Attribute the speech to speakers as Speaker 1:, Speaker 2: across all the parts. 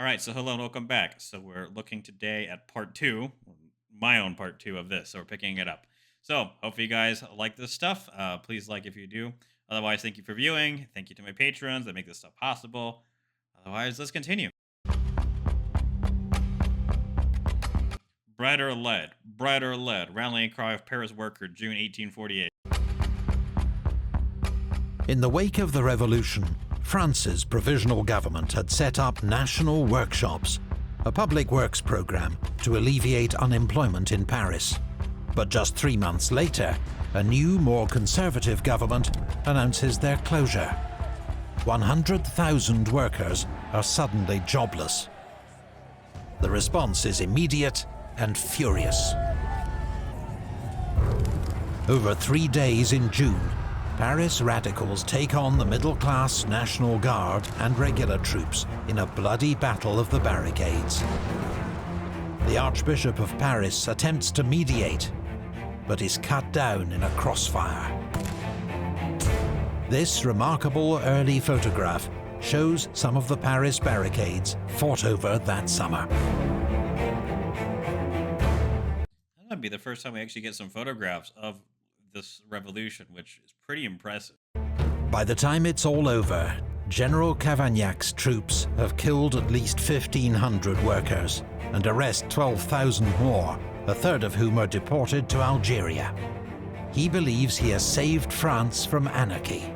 Speaker 1: All right, so hello and welcome back. So we're looking today at part two, my own part two of this. So we're picking it up. So hopefully you guys like this stuff. Please like if you do. Otherwise, thank you for viewing. Thank you to my patrons that make this stuff possible. Otherwise, let's continue. Brighter lead, rallying cry of Paris worker, June 1848.
Speaker 2: In the wake of the revolution, France's provisional government had set up national workshops, a public works programme to alleviate unemployment in Paris. But just 3 months later, a new, more conservative government announces their closure. 100,000 workers are suddenly jobless. The response is immediate and furious. Over 3 days in June, Paris radicals take on the middle-class National Guard and regular troops in a bloody battle of the barricades. The Archbishop of Paris attempts to mediate, but is cut down in a crossfire. This remarkable early photograph shows some of the Paris barricades fought over that summer.
Speaker 1: That might be the first time we actually get some photographs of this revolution, which is pretty impressive.
Speaker 2: By the time it's all over, General Cavaignac's troops have killed at least 1,500 workers and arrest 12,000 more, a third of whom are deported to Algeria. He believes he has saved France from anarchy.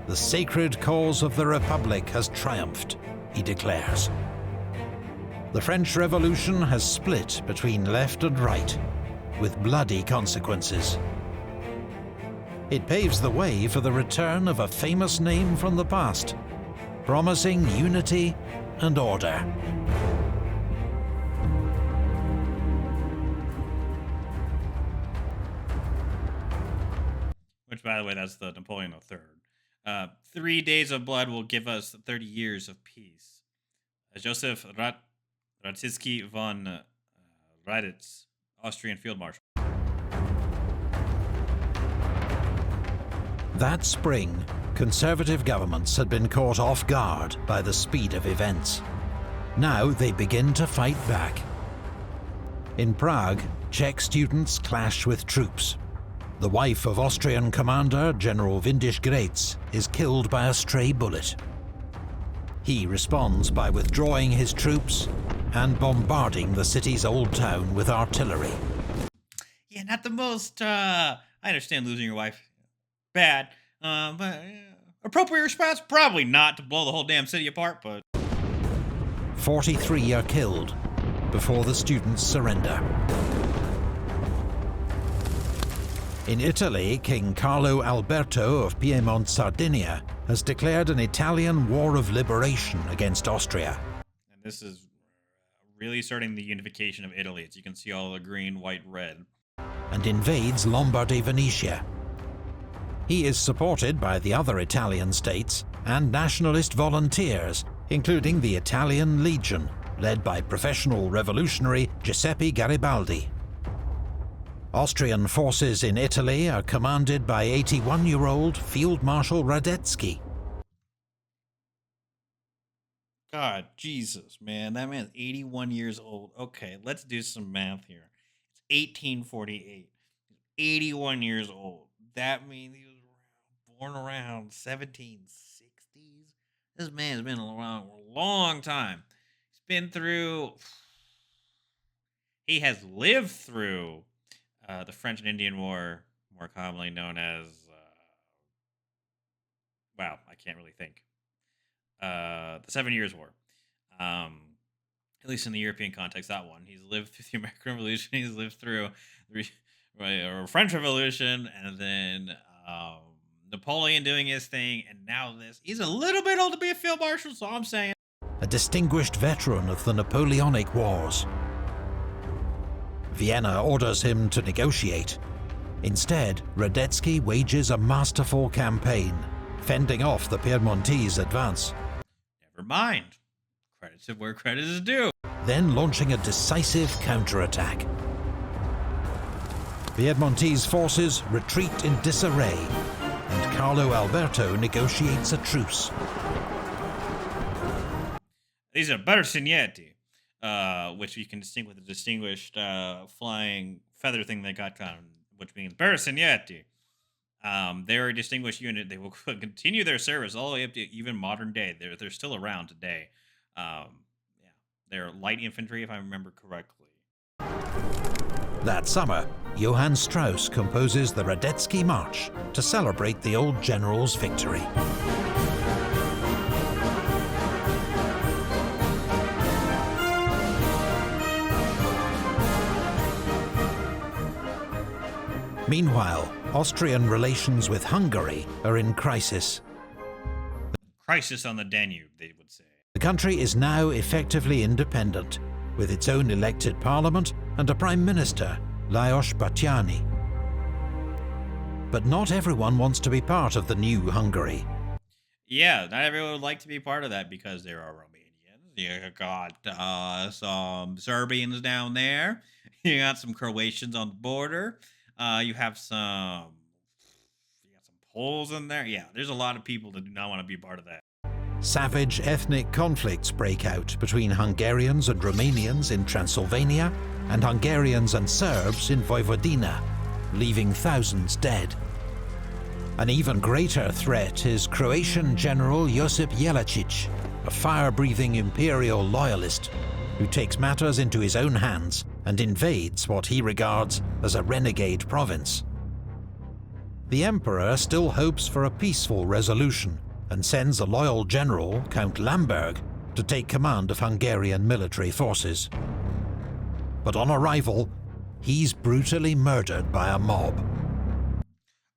Speaker 2: The sacred cause of the Republic has triumphed, he declares. The French Revolution has split between left and right, with bloody consequences. It paves the way for the return of a famous name from the past, promising unity and order.
Speaker 1: Which, by the way, that's the Napoleon III. 3 days of blood will give us 30 years of peace. Joseph Radziski von Raditz, Austrian field marshal.
Speaker 2: That spring, conservative governments had been caught off guard by the speed of events. Now they begin to fight back. In Prague, Czech students clash with troops. The wife of Austrian commander General Windisch-Graetz is killed by a stray bullet. He responds by withdrawing his troops and bombarding the city's old town with artillery.
Speaker 1: Yeah, not the most, I understand losing your wife. Bad. But appropriate response? Probably not to blow the whole damn city apart, but
Speaker 2: 43 are killed before the students surrender. In Italy, King Carlo Alberto of Piedmont, Sardinia, has declared an Italian war of liberation against Austria.
Speaker 1: And this is really starting the unification of Italy. As you can see all the green, white, red.
Speaker 2: And invades Lombardy, Venetia. He is supported by the other Italian states and nationalist volunteers, including the Italian Legion, led by professional revolutionary Giuseppe Garibaldi. Austrian forces in Italy are commanded by 81-year-old Field Marshal Radetzky.
Speaker 1: God, Jesus, man. That man's 81 years old. Okay, let's do some math here. It's 1848. 81 years old. That means he was born around 1760s. This man's been around a long time. He has lived through the French and Indian War, more commonly known as, I can't really think. The 7 Years War. At least in the European context, that one. He's lived through the American Revolution. He's lived through the French Revolution, and then Napoleon doing his thing, and now this. He's a little bit old to be a field marshal, so I'm saying.
Speaker 2: A distinguished veteran of the Napoleonic Wars. Vienna orders him to negotiate. Instead, Radetzky wages a masterful campaign, fending off the Piedmontese advance.
Speaker 1: Never mind. Credit to where credit is due.
Speaker 2: Then launching a decisive counterattack. Piedmontese forces retreat in disarray, and Carlo Alberto negotiates a truce.
Speaker 1: These are bersigneti, which you can distinguish with a distinguished flying feather thing they got on, which means bersigneti. They're a distinguished unit. They will continue their service all the way up to even modern day. They're still around today. Yeah, they're light infantry, if I remember correctly.
Speaker 2: That summer, Johann Strauss composes the Radetzky March to celebrate the old general's victory. Meanwhile, Austrian relations with Hungary are in crisis.
Speaker 1: Crisis on the Danube, they would say.
Speaker 2: The country is now effectively independent, with its own elected parliament and a prime minister, Lajos Batthyány. But not everyone wants to be part of the new Hungary.
Speaker 1: Yeah, not everyone would like to be part of that because there are Romanians. You got some Serbians down there. You got some Croatians on the border. You got some Poles in there. Yeah, there's a lot of people that do not want to be part of that.
Speaker 2: Savage ethnic conflicts break out between Hungarians and Romanians in Transylvania and Hungarians and Serbs in Vojvodina, leaving thousands dead. An even greater threat is Croatian General Josip Jelačić, a fire-breathing imperial loyalist who takes matters into his own hands and invades what he regards as a renegade province. The emperor still hopes for a peaceful resolution and sends a loyal general, Count Lamberg, to take command of Hungarian military forces. But on arrival, he's brutally murdered by a mob.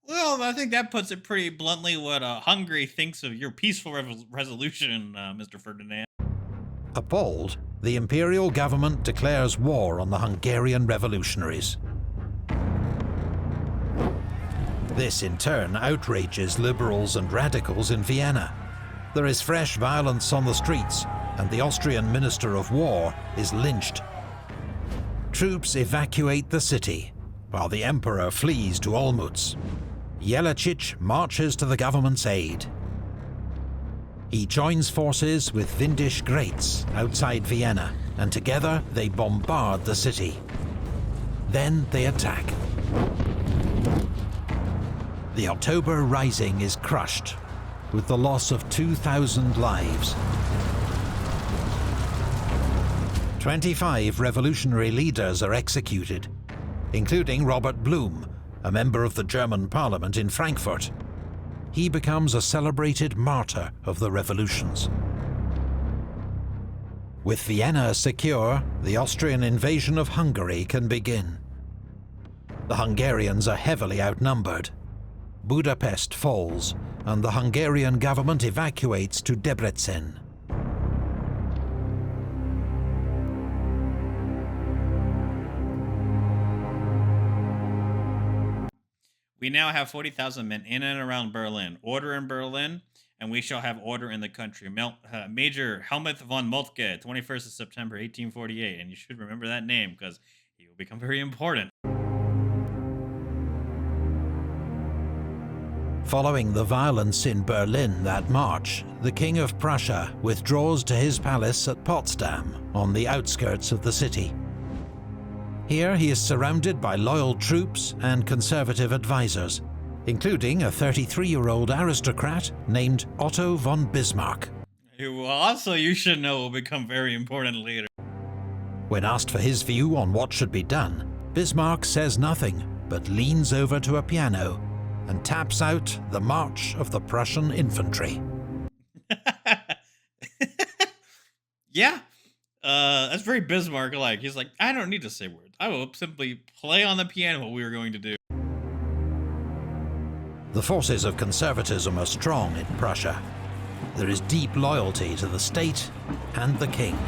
Speaker 1: Well, I think that puts it pretty bluntly what Hungary thinks of your peaceful resolution, Mr. Ferdinand.
Speaker 2: Appalled, the imperial government declares war on the Hungarian revolutionaries. This in turn outrages liberals and radicals in Vienna. There is fresh violence on the streets, and the Austrian Minister of War is lynched. Troops evacuate the city, while the emperor flees to Olmütz. Jelačić marches to the government's aid. He joins forces with Windisch Graetz outside Vienna, and together they bombard the city. Then they attack. The October Rising is crushed, with the loss of 2,000 lives. 25 revolutionary leaders are executed, including Robert Blum, a member of the German parliament in Frankfurt. He becomes a celebrated martyr of the revolutions. With Vienna secure, the Austrian invasion of Hungary can begin. The Hungarians are heavily outnumbered. Budapest falls, and the Hungarian government evacuates to Debrecen.
Speaker 1: We now have 40,000 men in and around Berlin. Order in Berlin, and we shall have order in the country. Major Helmuth von Moltke, 21st of September, 1848. And you should remember that name because he will become very important.
Speaker 2: Following the violence in Berlin that March, the King of Prussia withdraws to his palace at Potsdam, on the outskirts of the city. Here he is surrounded by loyal troops and conservative advisors, including a 33-year-old aristocrat named Otto von Bismarck.
Speaker 1: Who also, you should know, will become very important later.
Speaker 2: When asked for his view on what should be done, Bismarck says nothing, but leans over to a piano and taps out the March of the Prussian Infantry.
Speaker 1: Yeah, that's very Bismarck-like. He's like, I don't need to say words. I will simply play on the piano what we were going to do.
Speaker 2: The forces of conservatism are strong in Prussia. There is deep loyalty to the state and the king.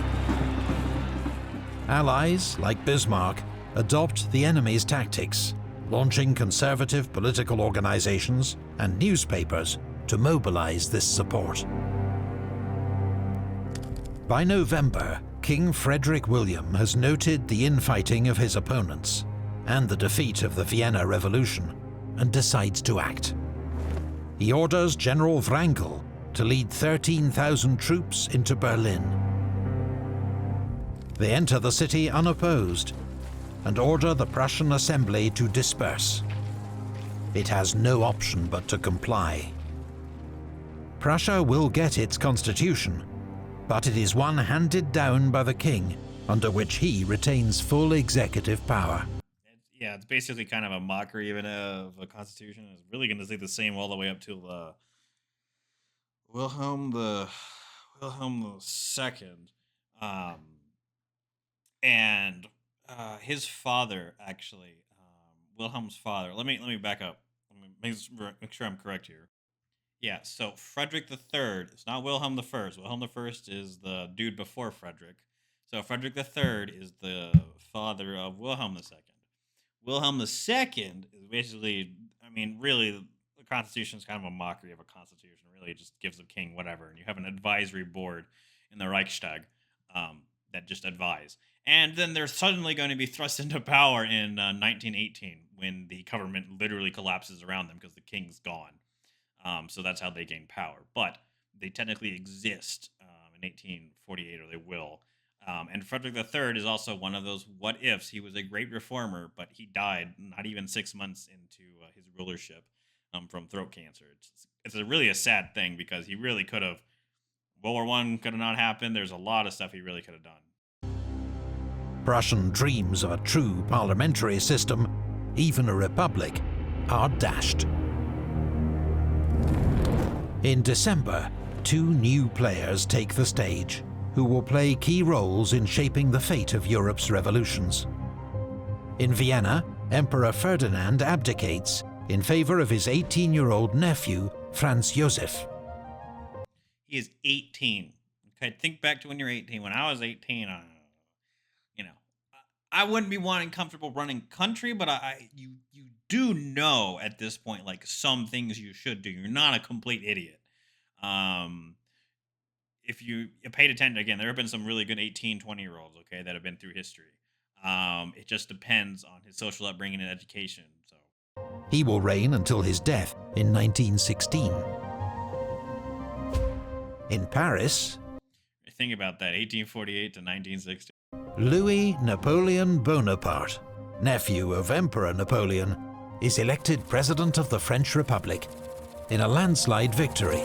Speaker 2: Allies, like Bismarck, adopt the enemy's tactics, launching conservative political organizations and newspapers to mobilize this support. By November, King Frederick William has noted the infighting of his opponents and the defeat of the Vienna Revolution and decides to act. He orders General Wrangel to lead 13,000 troops into Berlin. They enter the city unopposed and order the Prussian assembly to disperse. It has no option but to comply. Prussia will get its constitution, but it is one handed down by the king, under which he retains full executive power.
Speaker 1: Yeah, it's basically kind of a mockery even of a constitution. It's really going to stay the same all the way up till Wilhelm the Second, and his father actually, Wilhelm's father. Let me back up. Let me make sure I'm correct here. Yeah, so Frederick the Third. It's not Wilhelm the First. Wilhelm the First is the dude before Frederick. So Frederick the Third is the father of Wilhelm the Second. Wilhelm the Second is basically, I mean, really, the Constitution is kind of a mockery of a constitution. Really, it just gives the king whatever, and you have an advisory board in the Reichstag that just advise. And then they're suddenly going to be thrust into power in 1918 when the government literally collapses around them because the king's gone. So that's how they gain power. But they technically exist in 1848, or they will. And Frederick III is also one of those what-ifs. He was a great reformer, but he died not even 6 months into his rulership from throat cancer. It's really a sad thing because he really could have. World War I could have not happened. There's a lot of stuff he really could have done.
Speaker 2: Prussian dreams of a true parliamentary system, even a republic, are dashed. In December, two new players take the stage, who will play key roles in shaping the fate of Europe's revolutions. In Vienna, Emperor Ferdinand abdicates in favor of his 18-year-old nephew, Franz Josef.
Speaker 1: He is 18. Okay, think back to when you're 18. When I was 18, I wouldn't be wanting comfortable running country, but you do know at this point, like, some things you should do. You're not a complete idiot. If you paid attention, again, there have been some really good 18, 20-year-olds, okay, that have been through history. It just depends on his social upbringing and education. So
Speaker 2: he will reign until his death in 1916. In Paris,
Speaker 1: think about that, 1848 to 1960.
Speaker 2: Louis Napoleon Bonaparte, nephew of Emperor Napoleon, is elected President of the French Republic in a landslide victory.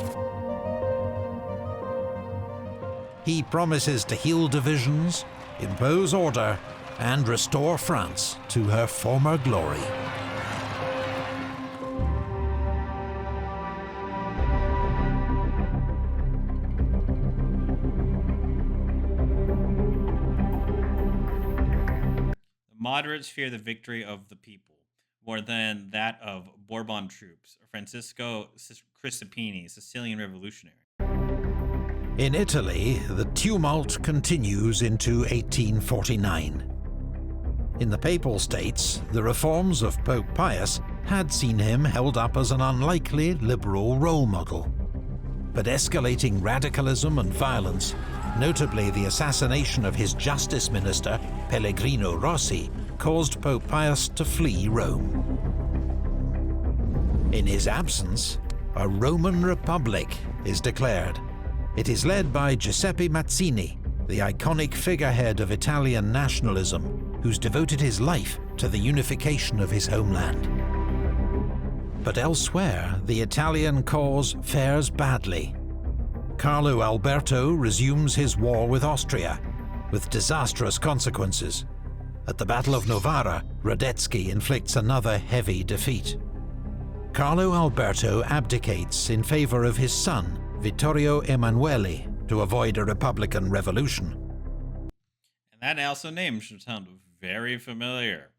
Speaker 2: He promises to heal divisions, impose order, and restore France to her former glory.
Speaker 1: Moderates fear the victory of the people more than that of Bourbon troops, or Francisco Crispini, Sicilian revolutionary.
Speaker 2: In Italy, the tumult continues into 1849. In the Papal States, the reforms of Pope Pius had seen him held up as an unlikely liberal role model. But escalating radicalism and violence, notably the assassination of his justice minister, Pellegrino Rossi, caused Pope Pius to flee Rome. In his absence, a Roman Republic is declared. It is led by Giuseppe Mazzini, the iconic figurehead of Italian nationalism, who's devoted his life to the unification of his homeland. But elsewhere, the Italian cause fares badly. Carlo Alberto resumes his war with Austria, with disastrous consequences. At the Battle of Novara, Radetzky inflicts another heavy defeat. Carlo Alberto abdicates in favor of his son, Vittorio Emanuele, to avoid a Republican revolution.
Speaker 1: And that also name should sound very familiar.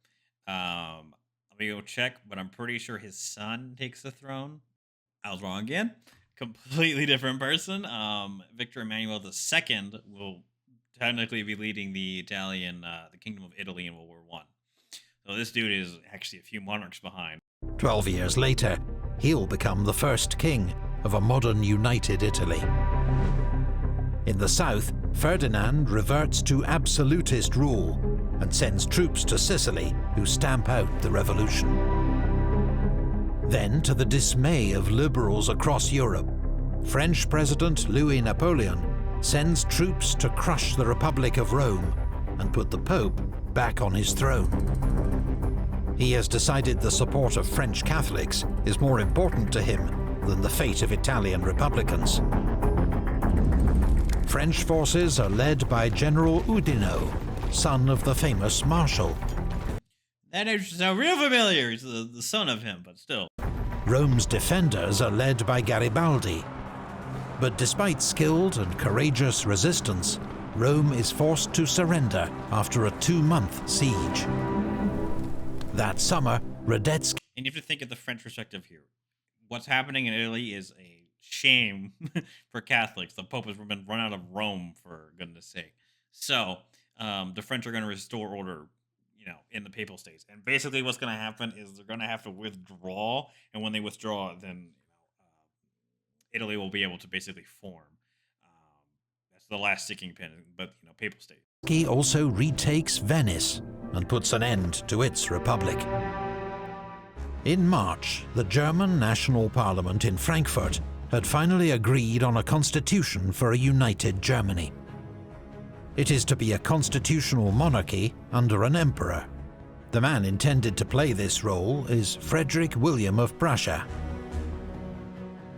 Speaker 1: Let me go check, but I'm pretty sure his son takes the throne. I was wrong again. Completely different person. Victor Emmanuel II will technically be leading the Kingdom of Italy in World War I. So this dude is actually a few monarchs behind.
Speaker 2: 12 years later, he'll become the first king of a modern united Italy. In the south, Ferdinand reverts to absolutist rule and sends troops to Sicily who stamp out the revolution. Then, to the dismay of liberals across Europe, French President Louis Napoleon sends troops to crush the Republic of Rome and put the Pope back on his throne. He has decided the support of French Catholics is more important to him than the fate of Italian Republicans. French forces are led by General Oudinot, son of the famous Marshal.
Speaker 1: That is so real familiar. He's the son of him, but still.
Speaker 2: Rome's defenders are led by Garibaldi. But despite skilled and courageous resistance, Rome is forced to surrender after a 2-month siege. That summer, Radetzky...
Speaker 1: And you have to think of the French perspective here. What's happening in Italy is a shame for Catholics. The Pope has been run out of Rome, for goodness sake. So the French are going to restore order, in the Papal States. And basically what's going to happen is they're going to have to withdraw. And when they withdraw, then Italy will be able to basically form. That's the last sticking pin, but, Papal State.
Speaker 2: He also retakes Venice and puts an end to its republic. In March, the German National Parliament in Frankfurt had finally agreed on a constitution for a united Germany. It is to be a constitutional monarchy under an emperor. The man intended to play this role is Frederick William of Prussia.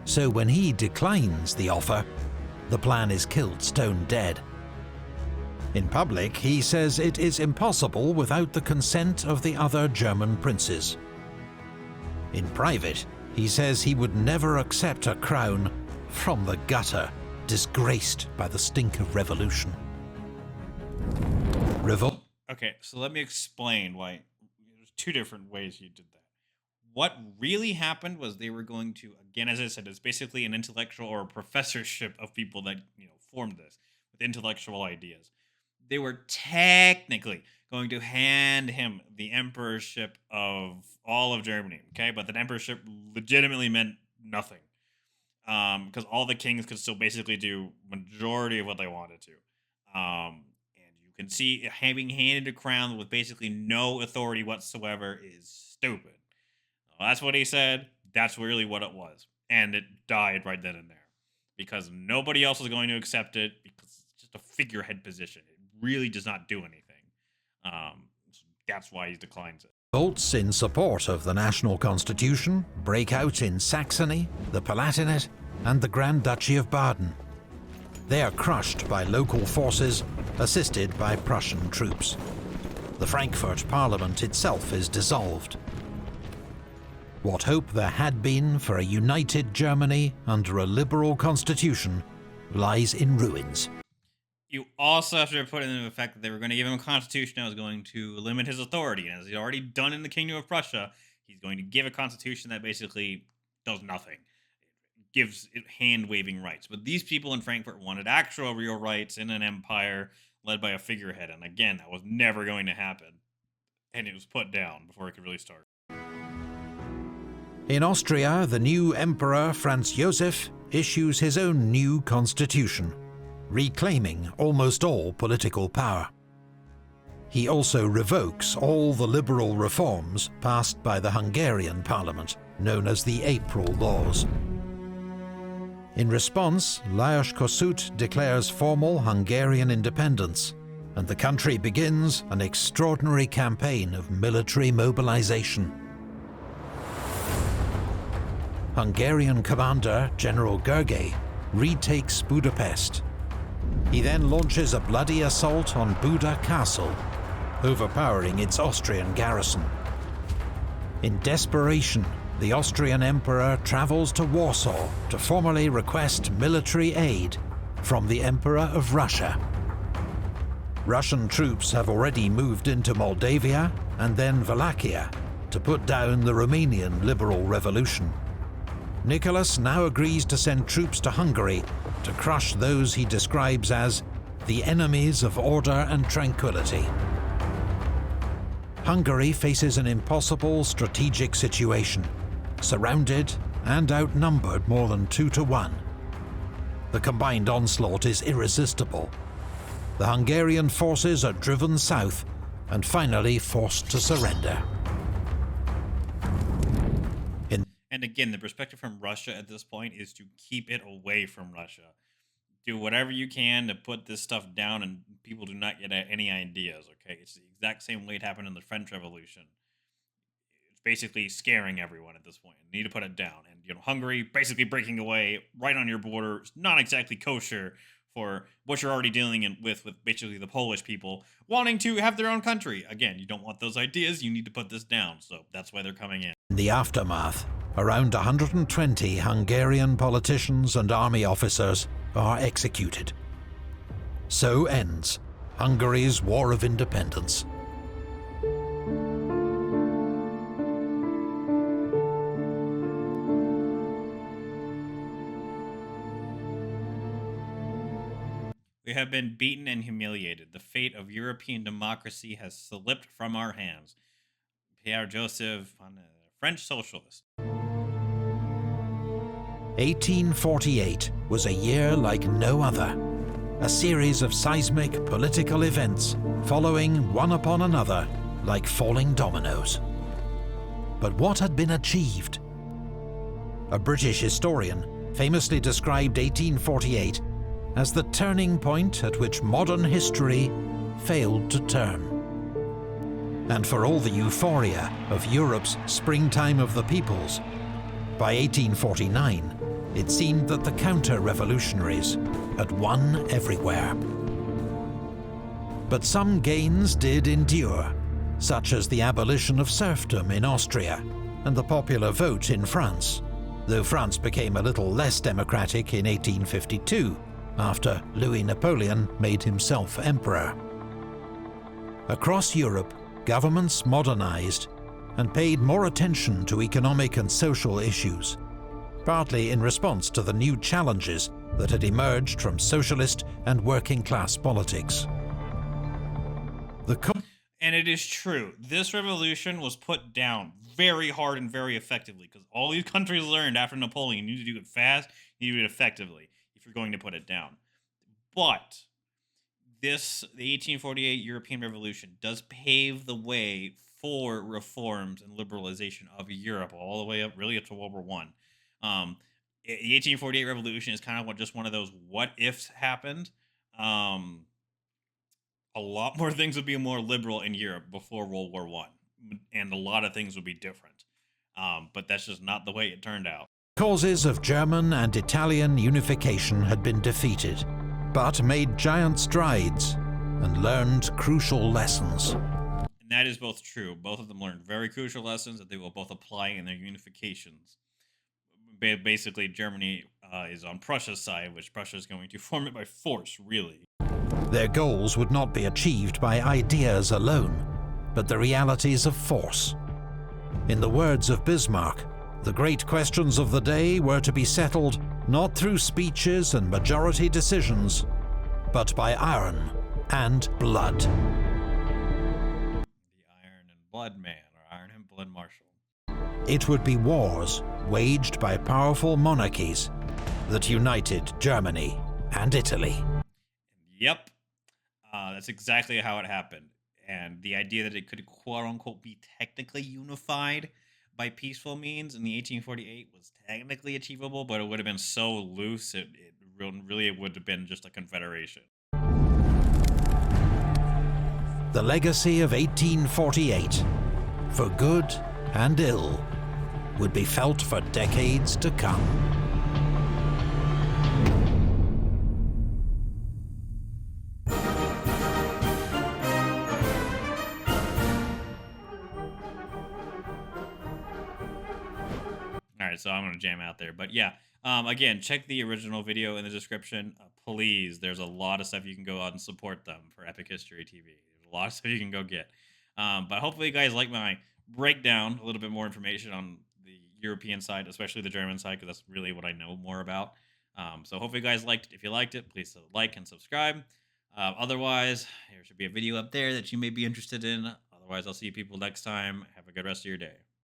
Speaker 2: So when he declines the offer, the plan is killed stone dead. In public, he says it is impossible without the consent of the other German princes. In private, he says he would never accept a crown from the gutter, disgraced by the stink of revolution.
Speaker 1: Okay, so let me explain why. There's 2 different ways you did that. What really happened was they were going to, again, as I said, it's basically an intellectual or a professorship of people that formed this with intellectual ideas. They were technically going to hand him the emperorship of all of Germany, okay? But that emperorship legitimately meant nothing, because all the kings could still basically do majority of what they wanted to. And you can see having handed a crown with basically no authority whatsoever is stupid. Well, that's what he said. That's really what it was. And it died right then and there, because nobody else was going to accept it, because it's just a figurehead position. It really does not do anything. So that's why he declines it.
Speaker 2: Revolts in support of the national constitution break out in Saxony, the Palatinate, and the Grand Duchy of Baden. They are crushed by local forces, assisted by Prussian troops. The Frankfurt Parliament itself is dissolved. What hope there had been for a united Germany under a liberal constitution lies in ruins.
Speaker 1: You also have to put in the fact that they were going to give him a constitution that was going to limit his authority. And as he's already done in the Kingdom of Prussia, he's going to give a constitution that basically does nothing. It gives it hand-waving rights. But these people in Frankfurt wanted actual real rights in an empire led by a figurehead. And again, that was never going to happen. And it was put down before it could really start.
Speaker 2: In Austria, the new Emperor Franz Joseph issues his own new constitution, reclaiming almost all political power. He also revokes all the liberal reforms passed by the Hungarian parliament, known as the April Laws. In response, Lajos Kossuth declares formal Hungarian independence, and the country begins an extraordinary campaign of military mobilization. Hungarian commander General Gergely retakes Budapest. He then launches a bloody assault on Buda Castle, overpowering its Austrian garrison. In desperation, the Austrian Emperor travels to Warsaw to formally request military aid from the Emperor of Russia. Russian troops have already moved into Moldavia and then Wallachia to put down the Romanian liberal revolution. Nicholas now agrees to send troops to Hungary to crush those he describes as the enemies of order and tranquility. Hungary faces an impossible strategic situation, surrounded and outnumbered more than 2-1. The combined onslaught is irresistible. The Hungarian forces are driven south and finally forced to surrender.
Speaker 1: And again, the perspective from Russia at this point is to keep it away from Russia. do whatever you can to put this stuff down, and people do not get any ideas. Okay, it's the exact same way it happened in the French Revolution. It's basically scaring everyone at this point. You need to put it down. And Hungary basically breaking away right on your border. It's not exactly kosher for what you're already dealing with basically the Polish people wanting to have their own country. Again, you don't want those ideas. You need to put this down. So that's why they're coming in.
Speaker 2: In the aftermath, around 120 Hungarian politicians and army officers are executed. So ends Hungary's War of Independence.
Speaker 1: We have been beaten and humiliated. The fate of European democracy has slipped from our hands. Pierre Joseph, French socialist.
Speaker 2: 1848 was a year like no other. A series of seismic political events following one upon another like falling dominoes. But what had been achieved? A British historian famously described 1848 as the turning point at which modern history failed to turn. And for all the euphoria of Europe's springtime of the peoples, by 1849, it seemed that the counter-revolutionaries had won everywhere. But some gains did endure, such as the abolition of serfdom in Austria and the popular vote in France, though France became a little less democratic in 1852, after Louis Napoleon made himself emperor. Across Europe, governments modernized and paid more attention to economic and social issues, partly in response to the new challenges that had emerged from socialist and working-class politics.
Speaker 1: And it is true, this revolution was put down very hard and very effectively, because all these countries learned after Napoleon, you need to do it fast, you need to do it effectively if you're going to put it down. But the 1848 European Revolution does pave the way for reforms and liberalization of Europe all the way up, really up to World War One. The 1848 Revolution is kind of just one of those what ifs happened. A lot more things would be more liberal in Europe before World War One, and a lot of things would be different. But that's just not the way it turned out.
Speaker 2: Causes of German and Italian unification had been defeated, but made giant strides and learned crucial lessons.
Speaker 1: And that is both true. Both of them learned very crucial lessons that they will both apply in their unifications. Basically, Germany is on Prussia's side, which Prussia is going to form it by force, really.
Speaker 2: Their goals would not be achieved by ideas alone, but the realities of force. In the words of Bismarck, the great questions of the day were to be settled not through speeches and majority decisions, but by iron and blood.
Speaker 1: The Iron and Blood Man, or Iron and Blood Marshal.
Speaker 2: It would be wars waged by powerful monarchies that united Germany and Italy.
Speaker 1: Yep. That's exactly how it happened. And the idea that it could quote-unquote be technically unified by peaceful means in the 1848 was technically achievable, but it would have been so loose, it really would have been just a confederation.
Speaker 2: The legacy of 1848, for good and ill, would be felt for decades to come.
Speaker 1: Alright, so I'm going to jam out there. But yeah, again, check the original video in the description. Please, there's a lot of stuff you can go out and support them for Epic History TV. There's a lot of stuff you can go get. But hopefully you guys like my breakdown, a little bit more information on the European side, especially the German side, because that's really what I know more about. So hopefully you guys liked it. If you liked it, please like and subscribe. Otherwise, there should be a video up there that you may be interested in. Otherwise, I'll see you people next time. Have a good rest of your day.